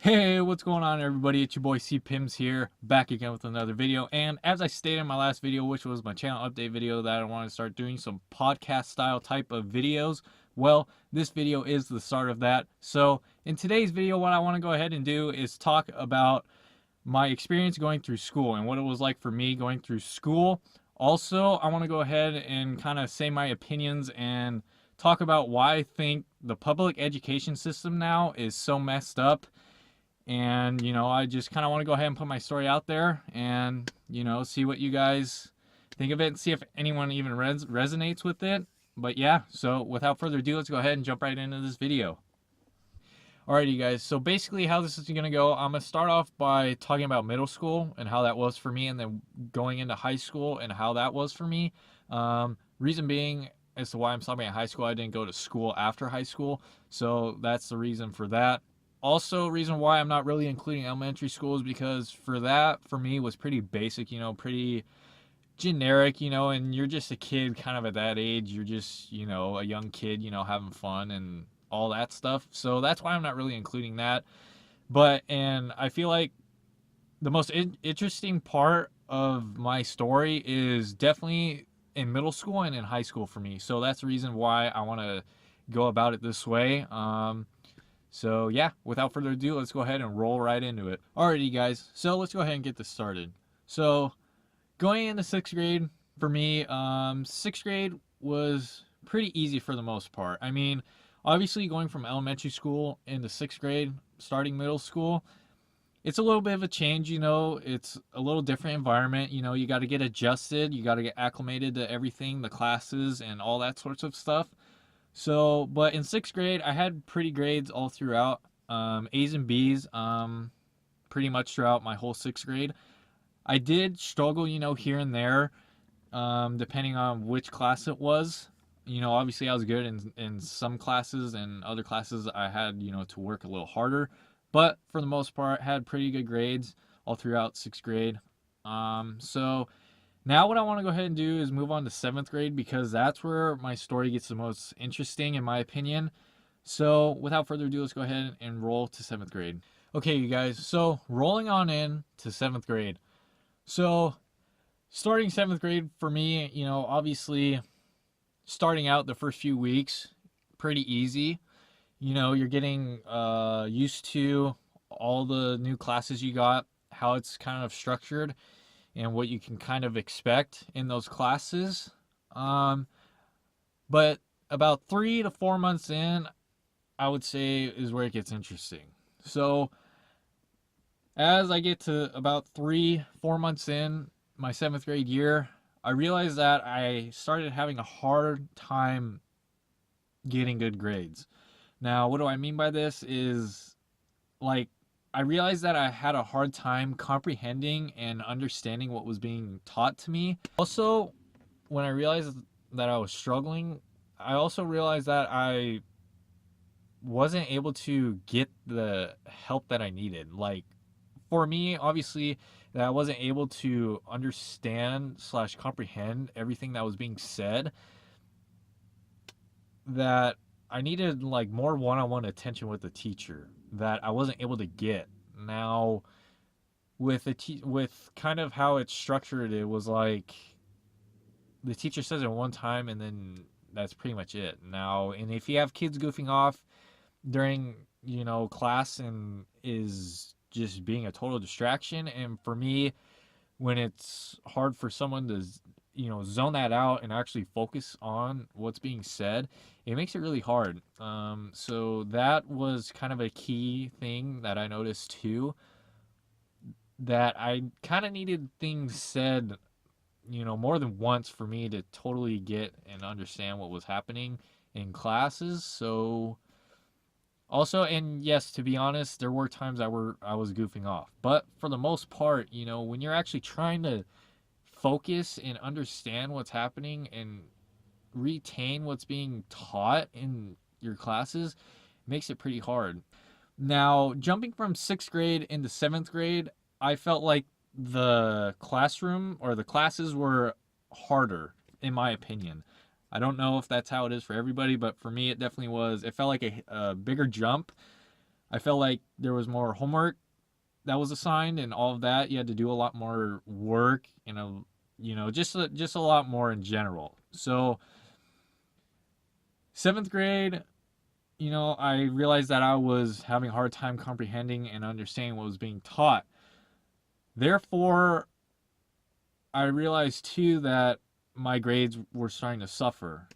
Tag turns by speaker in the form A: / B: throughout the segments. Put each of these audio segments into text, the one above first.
A: Hey, what's going on everybody? It's your boy C Pims here, back again with another video. And as I stated in my last video, which was my channel update video, that I want to start doing some podcast style type of videos, well, this video is the start of that. So in today's video, what I want to go ahead and do is talk about my experience going through school and what it was like for me going through school. Also, I want to go ahead and kind of say my opinions and talk about why I think the public education system now is so messed up. And, I just kind of want to go ahead and put my story out there and, see what you guys think of it and see if anyone even resonates with it. But yeah, so without further ado, let's go ahead and jump right into this video. Alrighty, guys, so basically how this is going to go, I'm going to start off by talking about middle school and how that was for me, and then going into high school and how that was for me. Reason being, as to why I'm stopping at high school, I didn't go to school after high school, so that's the reason for that. Also, reason why I'm not really including elementary school is because for me, was pretty basic, pretty generic, and you're just a kid kind of at that age. You're just, a young kid, having fun and all that stuff. So that's why I'm not really including that. And I feel like the most interesting part of my story is definitely in middle school and in high school for me. So that's the reason why I want to go about it this way. So yeah, without further ado, let's go ahead and roll right into it. Alrighty, guys, so let's go ahead and get this started. So going into sixth grade, for me, sixth grade was pretty easy for the most part. I mean, obviously going from elementary school into sixth grade, starting middle school, it's a little bit of a change, it's a little different environment, you got to get adjusted, you got to get acclimated to everything, the classes and all that sorts of stuff. So, but in sixth grade, I had pretty grades all throughout, A's and B's, pretty much throughout my whole sixth grade. I did struggle, here and there, depending on which class it was. Obviously I was good in some classes, and other classes I had, to work a little harder. But for the most part, had pretty good grades all throughout sixth grade. So now what I want to go ahead and do is move on to seventh grade, because that's where my story gets the most interesting in my opinion. So without further ado, let's go ahead and roll to seventh grade. Okay, you guys, so rolling on in to seventh grade. So starting seventh grade for me, obviously starting out the first few weeks, pretty easy. You're getting used to all the new classes you got, how it's kind of structured, and what you can kind of expect in those classes. But about 3 to 4 months in, I would say is where it gets interesting. So as I get to about 3, 4 months in my seventh grade year, I realized that I started having a hard time getting good grades. Now, what do I mean by this is, like, I realized that I had a hard time comprehending and understanding what was being taught to me. Also, when I realized that I was struggling, I also realized that I wasn't able to get the help that I needed. Like, for me, obviously, that I wasn't able to understand slash comprehend everything that was being said, that I needed like more one-on-one attention with the teacher that I wasn't able to get. Now, with with kind of how it's structured, it was like the teacher says it one time and then that's pretty much it. Now, and if you have kids goofing off during, class, and is just being a total distraction, and for me, when it's hard for someone to zone that out and actually focus on what's being said, it makes it really hard. So that was kind of a key thing that I noticed too, that I kind of needed things said, more than once for me to totally get and understand what was happening in classes. So also, and yes, to be honest, there were times I was goofing off, but for the most part, when you're actually trying to focus and understand what's happening and retain what's being taught in your classes, it makes it pretty hard. Now, jumping from sixth grade into seventh grade, I felt like the classroom or the classes were harder, in my opinion. I don't know if that's how it is for everybody, but for me, it definitely was. It felt like a bigger jump. I felt like there was more homework that was assigned and all of that. You had to do a lot more work and just a lot more in general. So 7th grade, I realized that I was having a hard time comprehending and understanding what was being taught. Therefore, I realized too that my grades were starting to suffer.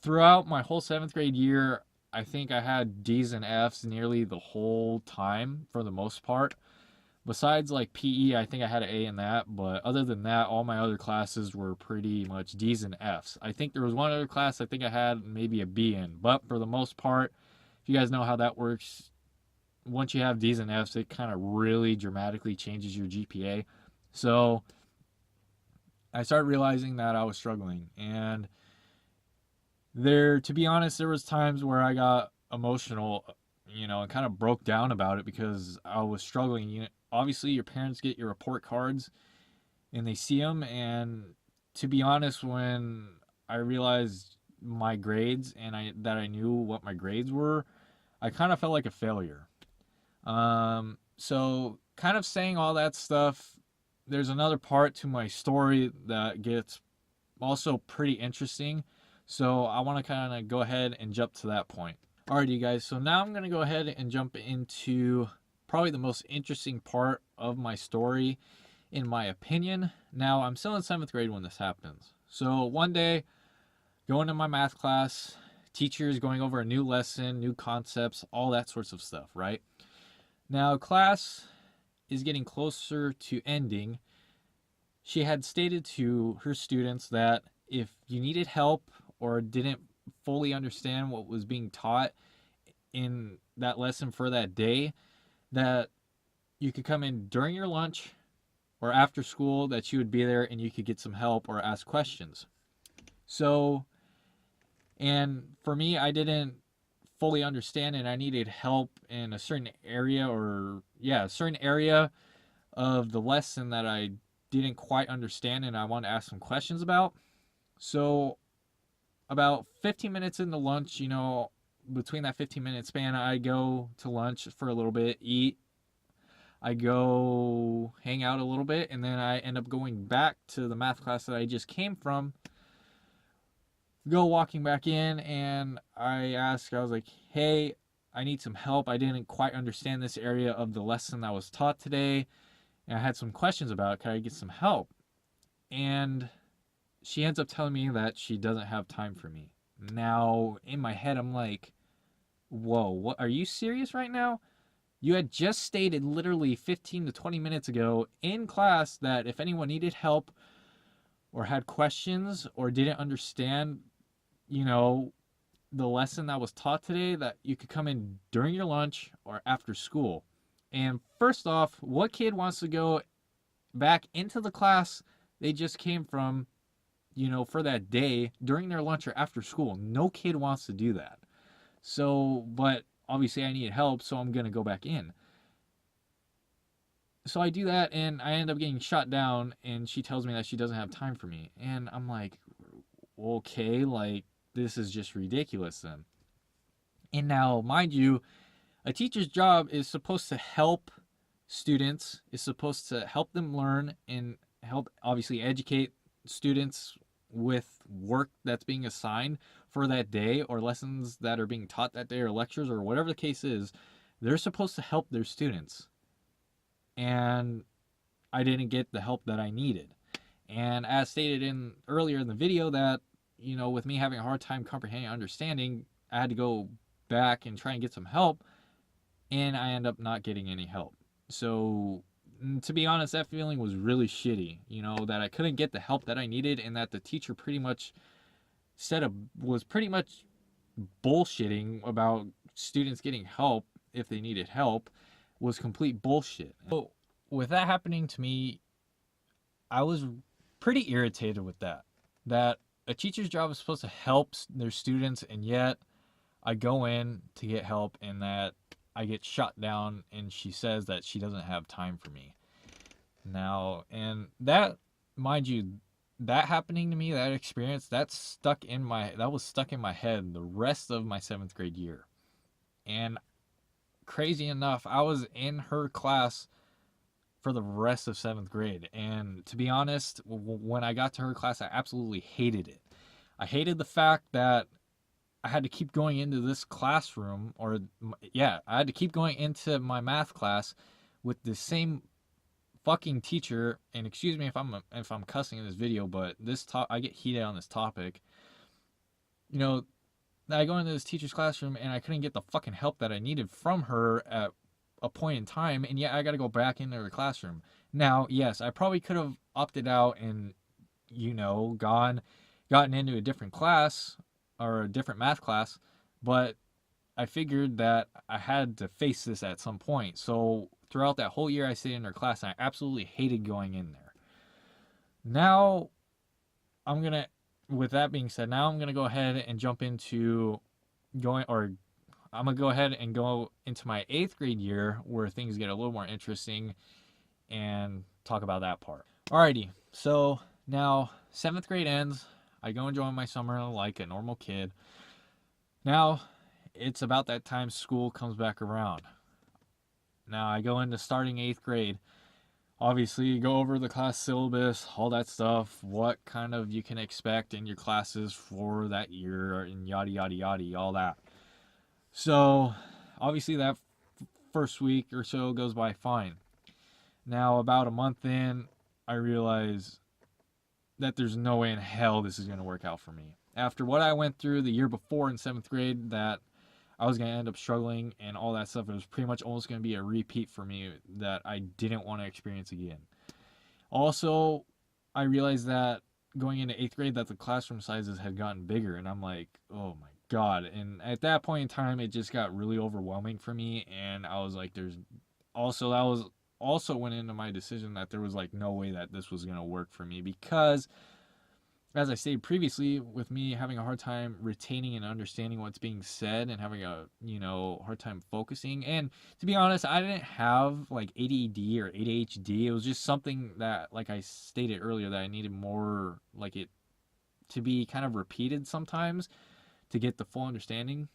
A: Throughout my whole 7th grade year, I think I had D's and F's nearly the whole time for the most part. Besides like PE, I think I had an A in that, but other than that, all my other classes were pretty much D's and F's. I think there was one other class I think I had maybe a B in, but for the most part, if you guys know how that works, once you have D's and F's, it kind of really dramatically changes your GPA. So I started realizing that I was struggling, and to be honest, there was times where I got emotional, and kind of broke down about it because I was struggling. Obviously your parents get your report cards and they see them, and to be honest, when I realized my grades and that I knew what my grades were, I kind of felt like a failure. So kind of saying all that stuff, there's another part to my story that gets also pretty interesting. So I want to kind of go ahead and jump to that point. Alrighty, you guys. So now I'm going to go ahead and jump into probably the most interesting part of my story, in my opinion. Now, I'm still in 7th grade when this happens. So one day, going to my math class, teachers going over a new lesson, new concepts, all that sorts of stuff, right? Now, class is getting closer to ending. She had stated to her students that if you needed help or didn't fully understand what was being taught in that lesson for that day, that you could come in during your lunch or after school, that you would be there and you could get some help or ask questions. So, and for me, I didn't fully understand and I needed help in a certain area a certain area of the lesson that I didn't quite understand and I wanted to ask some questions about. So about 15 minutes into lunch, between that 15-minute span, I go to lunch for a little bit, eat, I go hang out a little bit, and then I end up going back to the math class that I just came from, go walking back in, and I was like, hey, I need some help. I didn't quite understand this area of the lesson that was taught today, and I had some questions about it. Can I get some help? And she ends up telling me that she doesn't have time for me. Now, in my head, I'm like, whoa, what, are you serious right now? You had just stated literally 15 to 20 minutes ago in class that if anyone needed help or had questions or didn't understand, the lesson that was taught today, that you could come in during your lunch or after school. And first off, what kid wants to go back into the class they just came from, for that day during their lunch or after school? No kid wants to do that. So, but obviously I need help, so I'm going to go back in. So I do that and I end up getting shot down, and she tells me that she doesn't have time for me. And I'm like, okay, like, this is just ridiculous then. And now, mind you, a teacher's job is supposed to help students, is supposed to help them learn and help obviously educate students with work that's being assigned for that day or lessons that are being taught that day or lectures or whatever the case is. They're supposed to help their students. And I didn't get the help that I needed. And as stated earlier in the video, that, with me having a hard time comprehending and understanding, I had to go back and try and get some help, and I end up not getting any help. So to be honest, that feeling was really shitty, that I couldn't get the help that I needed, and that the teacher pretty much was pretty much bullshitting about students getting help if they needed help, was complete bullshit. So with that happening to me, I was pretty irritated with that a teacher's job is supposed to help their students, and yet I go in to get help and that I get shot down, and she says that she doesn't have time for me. Now, and that, mind you, that happening to me, that experience, that was stuck in my head the rest of my 7th grade year. And crazy enough, I was in her class for the rest of 7th grade. And to be honest, when I got to her class, I absolutely hated it. I hated the fact that I had to keep going into this classroom, or yeah, I had to keep going into my math class with the same fucking teacher. And excuse me if I'm cussing in this video, but I get heated on this topic. You know, I go into this teacher's classroom and I couldn't get the fucking help that I needed from her at a point in time, and yet I got to go back into her classroom. Now, yes, I probably could have opted out and gotten into a different class or a different math class, but I figured that I had to face this at some point. So throughout that whole year, I stayed in her class, and I absolutely hated going in there. Now, I'm gonna, with that being said, now I'm gonna go ahead and jump into going, or I'm gonna go ahead and go into my 8th grade year where things get a little more interesting and talk about that part. Alrighty, so now 7th grade ends. I go enjoy my summer like a normal kid. Now it's about that time school comes back around. Now I go into starting 8th grade. Obviously, go over the class syllabus, all that stuff, what kind of you can expect in your classes for that year, and yada yada yada, all that. So, obviously, that first week or so goes by fine. Now, about a month in, I realize that there's no way in hell this is going to work out for me. After what I went through the year before in 7th grade, that I was going to end up struggling and all that stuff, it was pretty much almost going to be a repeat for me that I didn't want to experience again. Also, I realized that going into 8th grade that the classroom sizes had gotten bigger, and I'm like, oh my God. And at that point in time, it just got really overwhelming for me, and I was like, that was also went into my decision that there was like no way that this was going to work for me, because as I stated previously, with me having a hard time retaining and understanding what's being said and having a hard time focusing. And to be honest, I didn't have like ADD or ADHD. It was just something that, like I stated earlier, that I needed more like it to be kind of repeated sometimes to get the full understanding.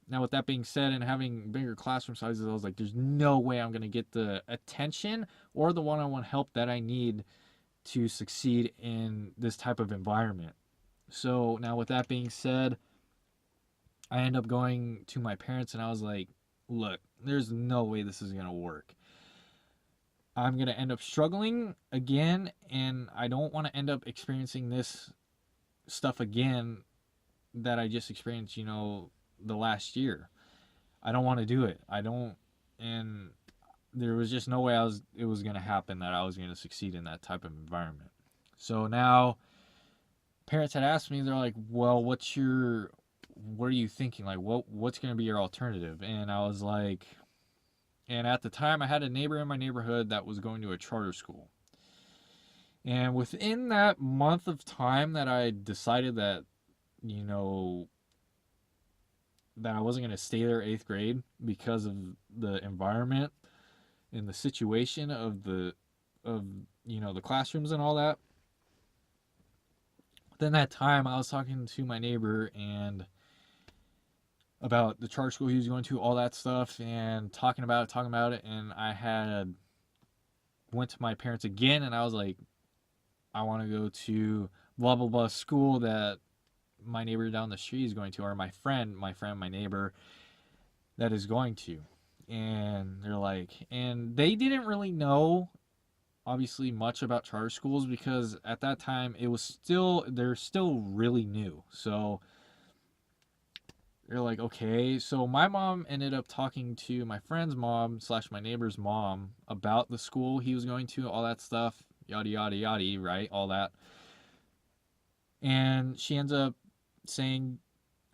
A: Now, with that being said, and having bigger classroom sizes, I was like, there's no way I'm going to get the attention or the one-on-one help that I need to succeed in this type of environment. So now, with that being said, I end up going to my parents and I was like, look, there's no way this is going to work. I'm going to end up struggling again, and I don't want to end up experiencing this stuff again that I just experienced, the last year. I don't want to do it. I don't, and there was just no way it was going to happen that I was going to succeed in that type of environment. So now parents had asked me, they're like, well, what are you thinking? Like, what's going to be your alternative? And I was like, and at the time I had a neighbor in my neighborhood that was going to a charter school. And within that month of time that I decided that, that I wasn't going to stay there 8th grade because of the environment and the situation of the classrooms and all that. Then that time I was talking to my neighbor and about the charter school he was going to, all that stuff, and talking about it, and I had went to my parents again, and I was like, I want to go to blah blah blah school that my neighbor down the street is going to, or my neighbor that is going to. And they're like, and they didn't really know obviously much about charter schools, because at that time they're still really new. So they're like, okay. So my mom ended up talking to my friend's mom / my neighbor's mom about the school he was going to, all that stuff, yada yada yada, right? All that. And she ends up saying,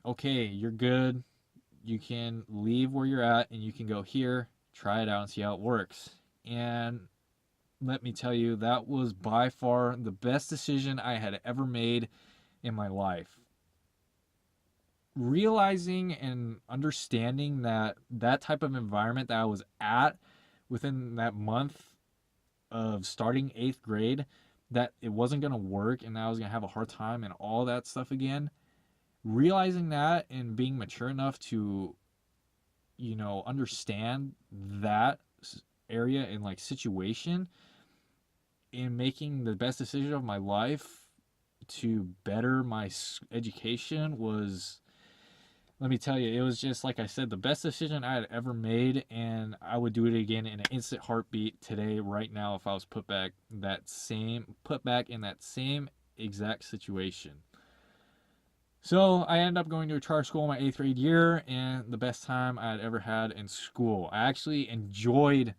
A: okay, you're good. You can leave where you're at and you can go here, try it out and see how it works. And let me tell you, that was by far the best decision I had ever made in my life. Realizing and understanding that type of environment that I was at within that month of starting 8th grade, that it wasn't going to work and I was going to have a hard time and all that stuff again. Realizing that and being mature enough to understand that area and like situation in making the best decision of my life to better my education was, let me tell you, it was just like I said, the best decision I had ever made, and I would do it again in an instant heartbeat today, right now, if I was put back in that same exact situation. So I ended up going to a charter school my 8th grade year, and the best time I had ever had in school. I actually enjoyed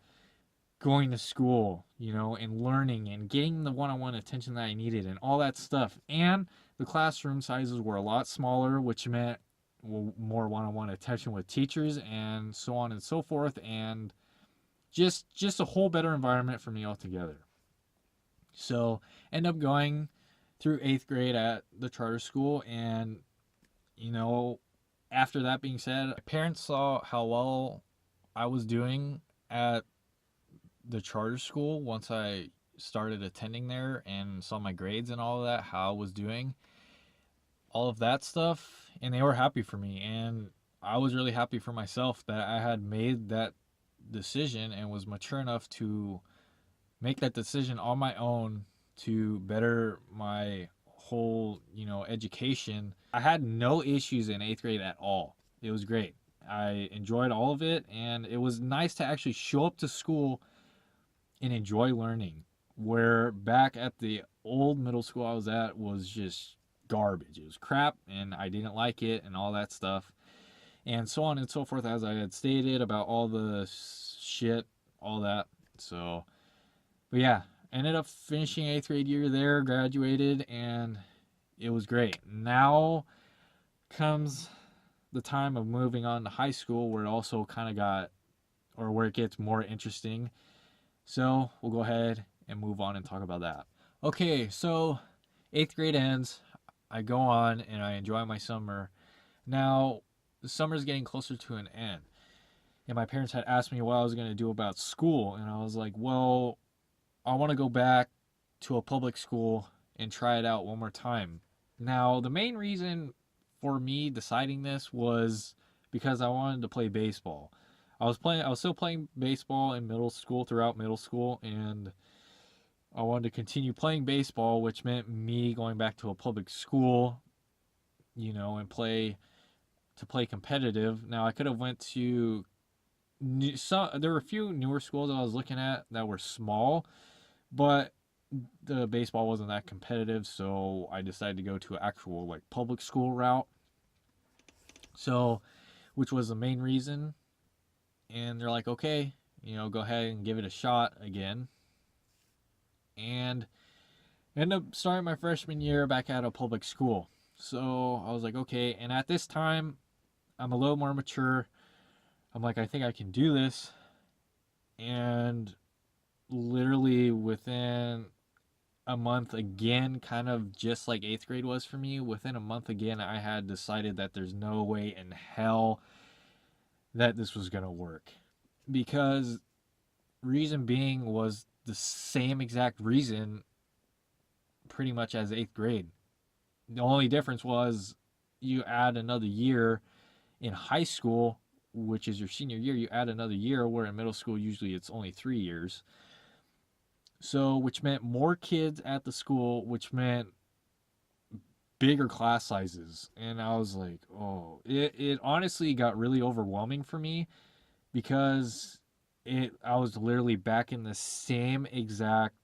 A: going to school, and learning and getting the one-on-one attention that I needed and all that stuff. And the classroom sizes were a lot smaller, which meant more one-on-one attention with teachers and so on and so forth, and just a whole better environment for me altogether. So end up going through 8th grade at the charter school, and you know after that being said, my parents saw how well I was doing at the charter school once I started attending there and saw my grades and all of that, how I was doing, all of that stuff, and they were happy for me. And I was really happy for myself that I had made that decision and was mature enough to make that decision on my own to better my whole, education. I had no issues in 8th grade at all. It was great. I enjoyed all of it, and it was nice to actually show up to school and enjoy learning. Where back at the old middle school I was at was just garbage. It was crap, and I didn't like it, and all that stuff, and so on and so forth, as I had stated about all the shit, all that. So, but yeah, ended up finishing 8th grade year there, graduated, and it was great. Now comes the time of moving on to high school, where it also kind of got, or where it gets more interesting. So we'll go ahead and move on and talk about that. Okay, so 8th grade ends. I go on and I enjoy my summer. Now, the summer is getting closer to an end. And my parents had asked me what I was going to do about school. And I was like, well, I want to go back to a public school and try it out one more time. Now, the main reason for me deciding this was because I wanted to play baseball. I was still playing baseball in middle school, throughout middle school, and I wanted to continue playing baseball, which meant me going back to a public school, and play competitive. Now I could have went to there were a few newer schools I was looking at that were small, but the baseball wasn't that competitive, so I decided to go to an actual like public school route. So, which was the main reason. And they're like, okay, go ahead and give it a shot again. And I ended up starting my freshman year back at a public school. So I was like, okay. And at this time, I'm a little more mature. I'm like, I think I can do this. And literally within a month, again, kind of just like 8th grade was for me, within a month again, I had decided that there's no way in hell that this was going to work. Because reason being was the same exact reason pretty much as 8th grade. The only difference was you add another year in high school, which is your senior year. You add another year, where in middle school usually it's only 3 years. So, which meant more kids at the school, which meant bigger class sizes. And I was like, oh, it honestly got really overwhelming for me, because I was literally back in the same exact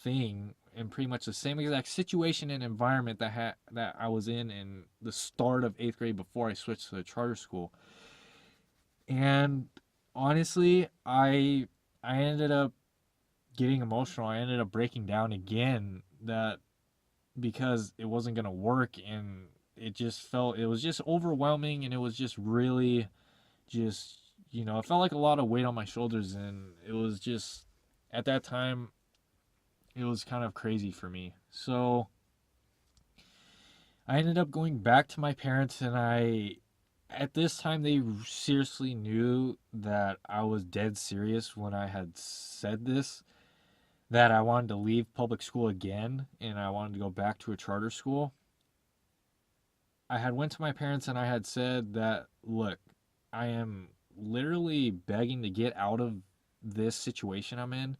A: thing, and pretty much the same exact situation and environment that I was in the start of 8th grade before I switched to the charter school. And honestly, I ended up getting emotional. I ended up breaking down again, that because it wasn't going to work, and it was just overwhelming, and it was just really just, it felt like a lot of weight on my shoulders, and it was just, at that time, it was kind of crazy for me. So I ended up going back to my parents, and at this time, they seriously knew that I was dead serious when I had said this, that I wanted to leave public school again, and I wanted to go back to a charter school. I had went to my parents and I had said that, look, I am literally begging to get out of this situation I'm in.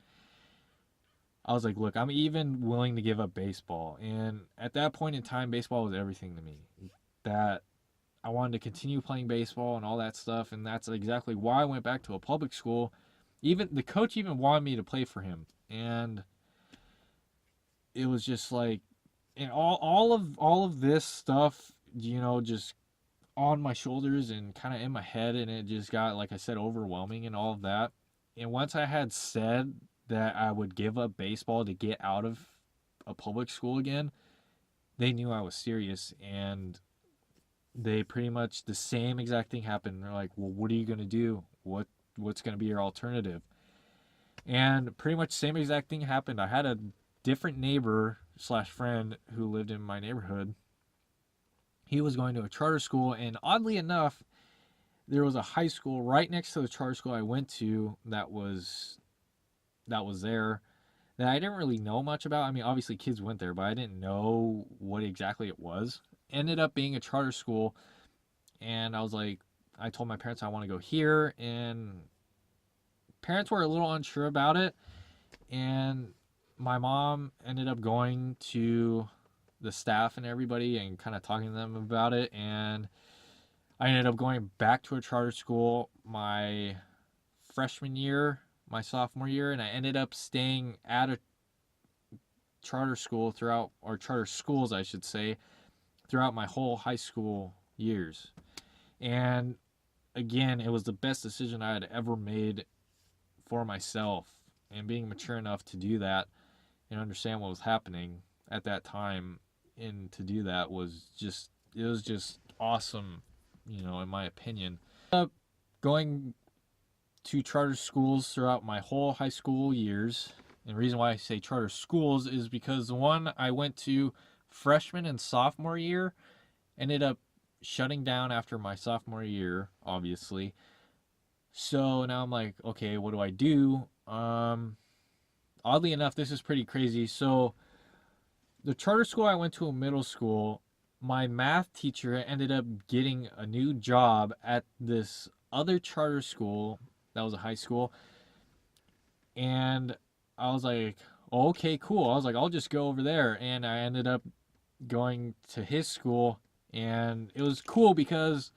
A: I was like, look, I'm even willing to give up baseball. And at that point in time, baseball was everything to me. That I wanted to continue playing baseball and all that stuff. And that's exactly why I went back to a public school. Even the coach even wanted me to play for him. And it was just like, and all of this stuff, just on my shoulders and kind of in my head, and it just got, like I said, overwhelming and all of that. And once I had said that I would give up baseball to get out of a public school again, they knew I was serious, and they pretty much the same exact thing happened. They're like, "Well, what are you gonna do? What's gonna be your alternative?" And pretty much same exact thing happened. I had a different neighbor slash friend who lived in my neighborhood. He was going to a charter school, and oddly enough, there was a high school right next to the charter school I went to that was there that I didn't really know much about. I mean, obviously kids went there, but I didn't know what exactly it was. Ended up being a charter school, and I was like, I told my parents I want to go here, and parents were a little unsure about it, and my mom ended up going to the staff and everybody and kind of talking to them about it, and I ended up going back to a charter school my freshman year, my sophomore year, and I ended up staying at a charter school throughout, or charter schools, I should say, throughout my whole high school years. And again, it was the best decision I had ever made for myself, and being mature enough to do that and understand what was happening at that time and to do that was just, it was just awesome, in my opinion. Going to charter schools throughout my whole high school years. And the reason why I say charter schools is because the one I went to freshman and sophomore year ended up shutting down after my sophomore year, obviously. So now I'm like, okay, what do I do? Oddly enough, this is pretty crazy. So the charter school I went to in middle school, my math teacher ended up getting a new job at this other charter school that was a high school. And I was like, okay, cool. I was like, I'll just go over there. And I ended up going to his school. And it was cool because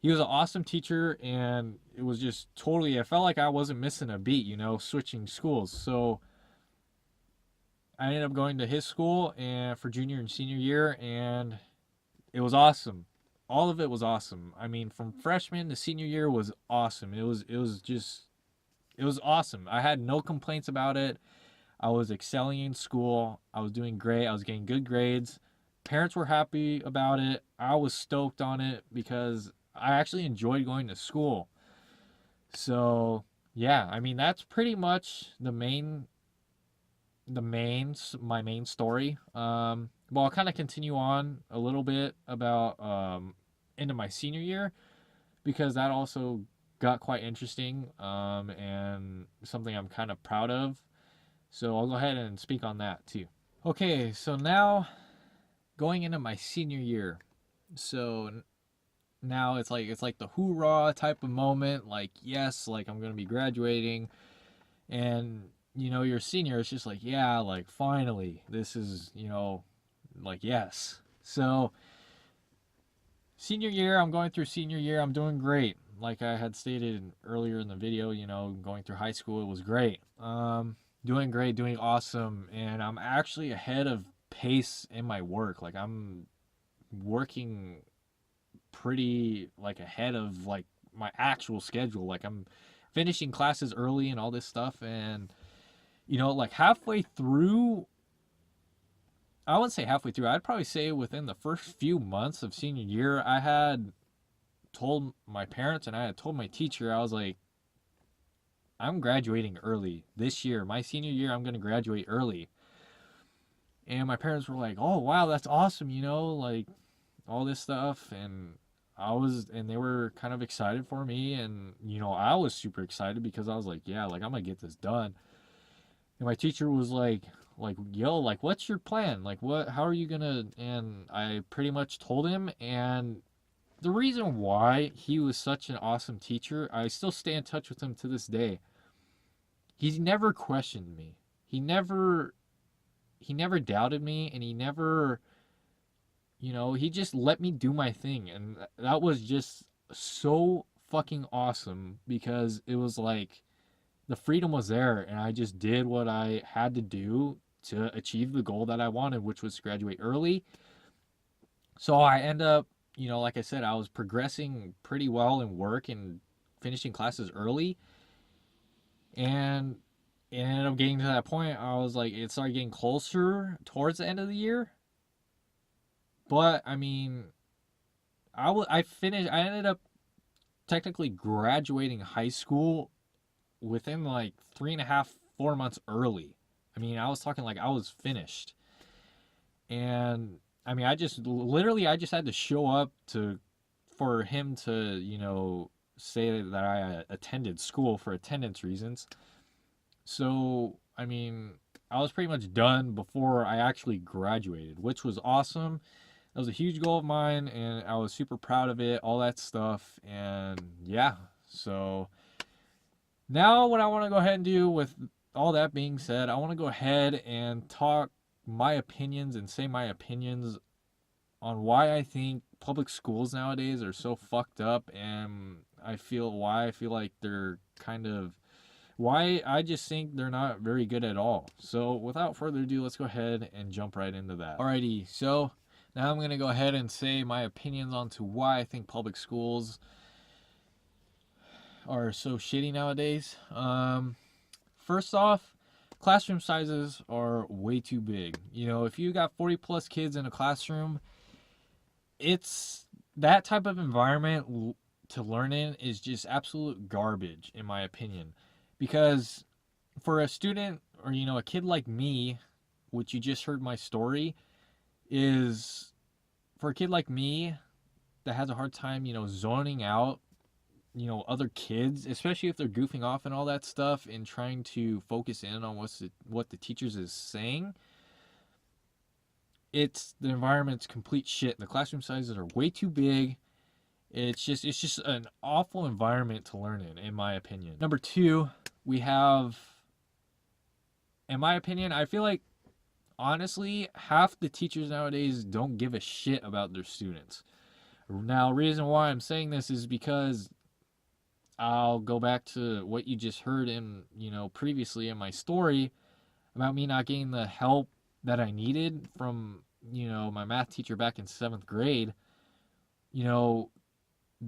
A: he was an awesome teacher. And it was just totally, I felt like I wasn't missing a beat, switching schools. So I ended up going to his school and for junior and senior year. And it was awesome. All of it was awesome. I mean, from freshman to senior year was awesome. It was awesome. I had no complaints about it. I was excelling in school. I was doing great. I was getting good grades. Parents were happy about it. I was stoked on it because I actually enjoyed going to school. So, yeah, I mean, that's pretty much my main story. Well, I'll kind of continue on a little bit about into my senior year because that also got quite interesting, and something I'm kind of proud of. So I'll go ahead and speak on that too. Okay, so now going into my senior year. So now it's like the hoorah type of moment, like yes, like I'm going to be graduating, and you're a senior, it's just like, yeah, like finally this is, like yes. So senior year, I'm going through senior year, I'm doing great. Like I had stated earlier in the video, going through high school, it was great. Doing great, doing awesome, and I'm actually ahead of pace in my work. Like I'm working pretty like ahead of like my actual schedule. Like I'm finishing classes early and all this stuff, and like halfway through, I wouldn't say halfway through, I'd probably say within the first few months of senior year, I had told my parents and I had told my teacher, I was like, I'm graduating early this year. My senior year, I'm going to graduate early. And my parents were like, oh, wow, that's awesome, like all this stuff. And they were kind of excited for me. And, I was super excited because I was like, yeah, like I'm going to get this done. And my teacher was like, yo, like, what's your plan? Like, how are you going to, and I pretty much told him, and the reason why he was such an awesome teacher, I still stay in touch with him to this day. He's never questioned me. He never doubted me, and he never, he just let me do my thing, and that was just so fucking awesome because it was like the freedom was there, and I just did what I had to do to achieve the goal that I wanted, which was to graduate early. So I end up, like I said, I was progressing pretty well in work and finishing classes early, and it ended up getting to that point. I was like, it started getting closer towards the end of the year. But I mean, I ended up technically graduating high school within like 3.5, 4 months early. I mean, I was talking like I was finished. And I mean, I just had to show up for him to, say that I attended school for attendance reasons. So, I mean, I was pretty much done before I actually graduated, which was awesome. That was a huge goal of mine, and I was super proud of it, all that stuff. And yeah, so now what I want to go ahead and do with all that being said, I want to go ahead and talk my opinions and say my opinions on why I think public schools nowadays are so fucked up, and why I feel like they're kind of why I just think they're not very good at all. So without further ado, let's go ahead and jump right into that. Alrighty, so now I'm gonna go ahead and say my opinions onto why I think public schools are so shitty nowadays. First off, classroom sizes are way too big. If you got 40 plus kids in a classroom, it's that type of environment to learn in is just absolute garbage, in my opinion. Because for a student or, a kid like me, which you just heard my story, is for a kid like me that has a hard time, zoning out, other kids, especially if they're goofing off and all that stuff and trying to focus in on what the teachers is saying. The environment's complete shit. The classroom sizes are way too big. It's just an awful environment to learn in my opinion. Number two, we have, in my opinion, I feel like honestly half the teachers nowadays don't give a shit about their students. Now, reason why I'm saying this is because I'll go back to what you just heard in, previously in my story about me not getting the help that I needed from, my math teacher back in 7th grade.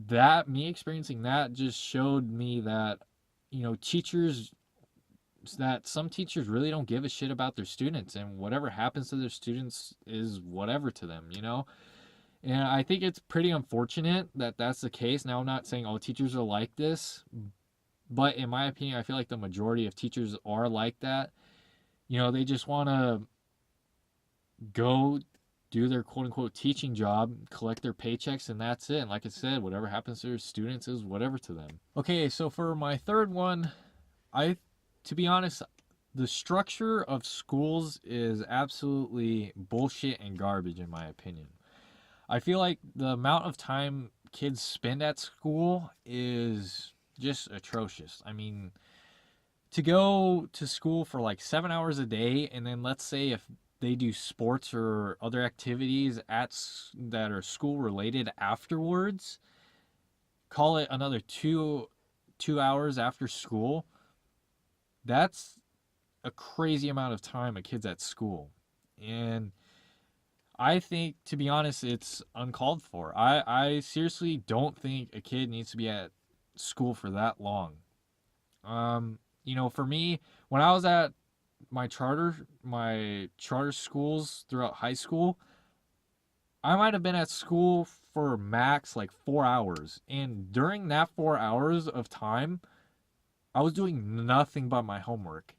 A: That me experiencing that just showed me that, teachers that some teachers really don't give a shit about their students, and whatever happens to their students is whatever to them. And I think it's pretty unfortunate that that's the case. Now, I'm not saying all teachers are like this, but in my opinion, I feel like the majority of teachers are like that. They just want to go do their quote unquote teaching job, collect their paychecks, and that's it. And like I said, whatever happens to their students is whatever to them. Okay, so for my third one, to be honest, the structure of schools is absolutely bullshit and garbage, in my opinion. I feel like the amount of time kids spend at school is just atrocious. I mean, to go to school for like 7 hours a day, and then let's say if they do sports or other activities that are school related afterwards, call it another 2 hours after school. That's a crazy amount of time a kid's at school. And I think, to be honest, it's uncalled for. I seriously don't think a kid needs to be at school for that long. For me, when I was at my charter schools throughout high school, I might have been at school for max like 4 hours. And during that 4 hours of time, I was doing nothing but my homework.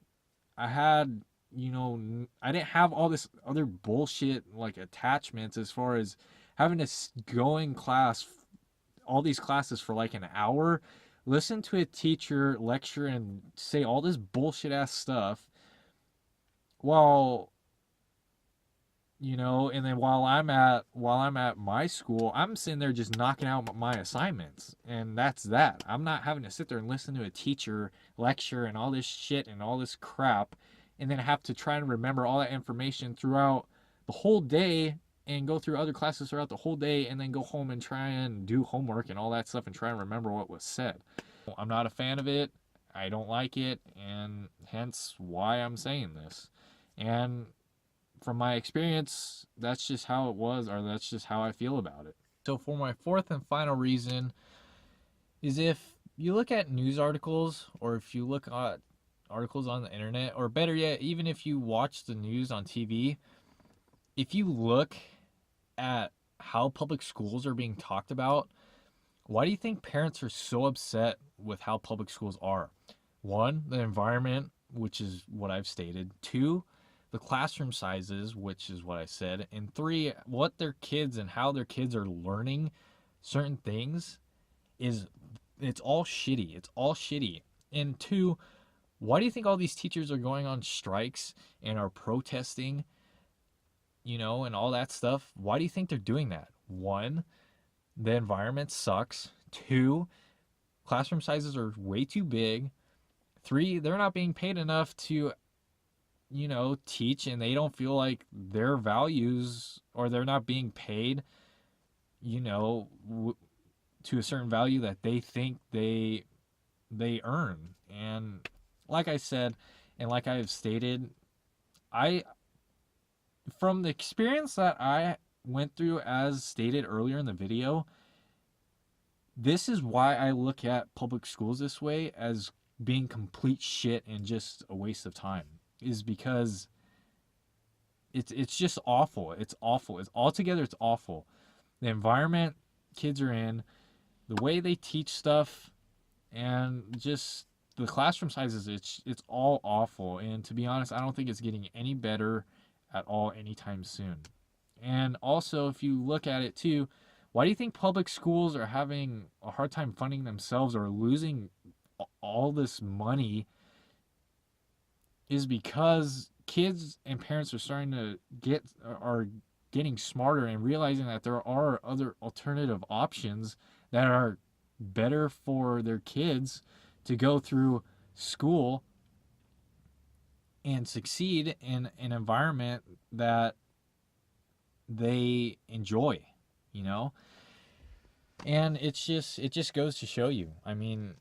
A: I had, I didn't have all this other bullshit like attachments as far as having to go in class, all these classes for like an hour, listen to a teacher lecture and say all this bullshit ass stuff while you know, and then while I'm at my school, I'm sitting there just knocking out my assignments, and that's that. I'm not having to sit there and listen to a teacher lecture and all this shit and all this crap, and then have to try and remember all that information throughout the whole day, and go through other classes throughout the whole day, and then go home and try and do homework and all that stuff and try and remember what was said. I'm not a fan of it. I don't like it, and hence why I'm saying this. And from my experience, that's just how it was, or that's just how I feel about it. So, for my fourth and final reason, is if you look at news articles, or if you look at articles on the internet, or better yet, even if you watch the news on TV, if you look at how public schools are being talked about, why do you think parents are so upset with how public schools are? One, the environment, which is what I've stated. Two, the classroom sizes, which is what I said. And three, what their kids and how their kids are learning certain things is, it's all shitty. It's all shitty. And two, why do you think all these teachers are going on strikes and are protesting, you know, and all that stuff? Why do you think they're doing that? One, the environment sucks. Two, classroom sizes are way too big. Three, they're not being paid enough to, you know, teach, and they don't feel like their values, or they're not being paid, you know, to a certain value that they think they earn. And like I said, and like I've stated, I from the experience that I went through, as stated earlier in the video, this is why I look at public schools this way, as being complete shit and just a waste of time, is because it's just awful. It's awful. It's altogether, it's awful. The environment kids are in, the way they teach stuff, and just the classroom sizes, it's all awful. And to be honest, I don't think it's getting any better at all anytime soon. And also, if you look at it too, why do you think public schools are having a hard time funding themselves, or losing all this money? Is because kids and parents are starting to are getting smarter and realizing that there are other alternative options that are better for their kids to go through school and succeed in an environment that they enjoy, you know? And it just goes to show you. I mean,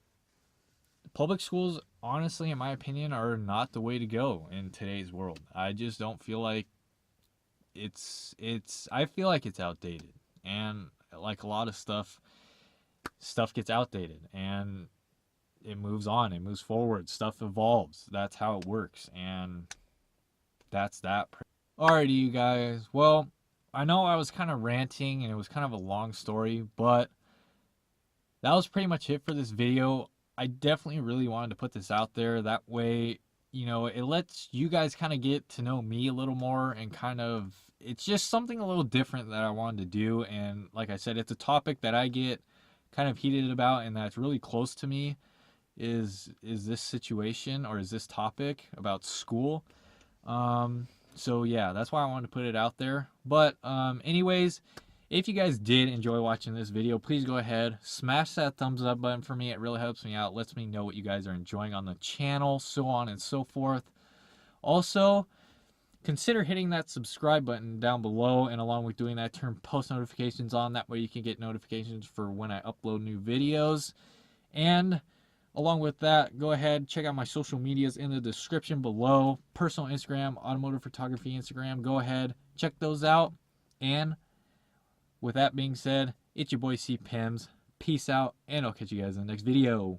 A: public schools, honestly, in my opinion, are not the way to go in today's world. I just don't feel like I feel like it's outdated. And like a lot of stuff gets outdated, and it moves on, it moves forward, stuff evolves. That's how it works, and that's that. Alrighty, you guys. Well, I know I was kind of ranting and it was kind of a long story, but that was pretty much it for this video. I definitely really wanted to put this out there. That way, you know, it lets you guys kind of get to know me a little more, and kind of, it's just something a little different that I wanted to do. And like I said, it's a topic that I get kind of heated about, and that's really close to me, is this situation, or is this topic about school. So yeah, that's why I wanted to put it out there. But anyways, if you guys did enjoy watching this video, please go ahead, smash that thumbs up button for me. It really helps me out, lets me know what you guys are enjoying on the channel, so on and so forth. Also, consider hitting that subscribe button down below, and along with doing that, turn post notifications on. That way you can get notifications for when I upload new videos. And along with that, go ahead, check out my social medias in the description below. Personal Instagram, automotive photography Instagram. Go ahead, check those out. And with that being said, it's your boy C Pims. Peace out, and I'll catch you guys in the next video.